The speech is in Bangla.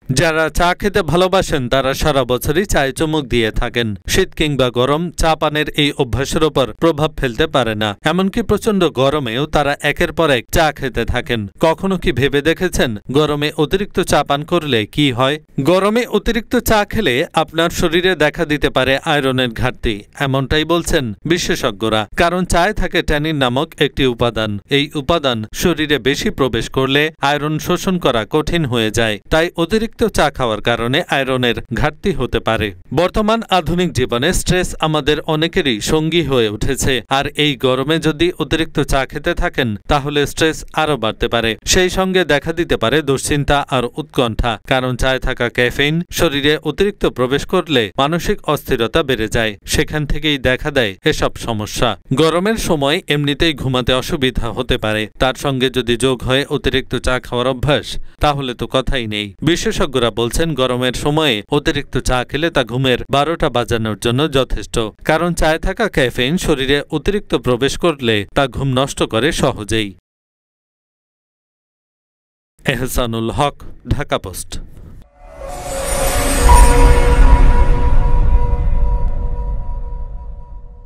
যারা চা খেতে ভালোবাসেন তারা সারা বছরই চায়ে চুমুক দিয়ে থাকেন। শীত কিংবা গরম চা পানের এই অভ্যাসের ওপর প্রভাব ফেলতে পারে না। এমনকি প্রচণ্ড গরমেও তারা একের পর এক চা খেতে থাকেন। কখনো কি ভেবে দেখেছেন গরমে অতিরিক্ত চা পান করলে কি হয়? গরমে অতিরিক্ত চা খেলে আপনার শরীরে দেখা দিতে পারে আয়রনের ঘাটতি, এমনটাই বলছেন বিশেষজ্ঞরা। কারণ চায়ে থাকে ট্যানিন নামক একটি উপাদান। এই উপাদান শরীরে বেশি প্রবেশ করলে আয়রন শোষণ করা কঠিন হয়ে যায়। তাই অতিরিক্ত চা খাওয়ার কারণে আয়রনের ঘাটতি হতে পারে। বর্তমান আধুনিক জীবনে স্ট্রেস আমাদের অনেকেরই সঙ্গী হয়ে উঠেছে। আর এই গরমে যদি অতিরিক্ত চা খেতে থাকেন তাহলে স্ট্রেস আরো বাড়তে পারে। সেই সঙ্গে দেখা দিতে পারে দুশ্চিন্তা আর উৎকণ্ঠা। কারণ চায়ে থাকা ক্যাফেইন শরীরে অতিরিক্ত প্রবেশ করলে মানসিক অস্থিরতা বেড়ে যায়। সেখান থেকেই দেখা দেয় এসব সমস্যা। গরমের সময় এমনিতেই ঘুমাতে অসুবিধা হতে পারে, তার সঙ্গে যদি যোগ হয় অতিরিক্ত চা খাওয়ার অভ্যাস, তাহলে তো কথাই নেই। বিশেষজ্ঞরা বলছেন গরমের সময়ে অতিরিক্ত চা খেলে তা ঘুমের 12টা বাজানোর জন্য যথেষ্ট। কারণ চায়ে থাকা ক্যাফেইন শরীরে অতিরিক্ত প্রবেশ করলে তা ঘুম নষ্ট করে সহজেই। এহসানুল হক, ঢাকা পোস্ট।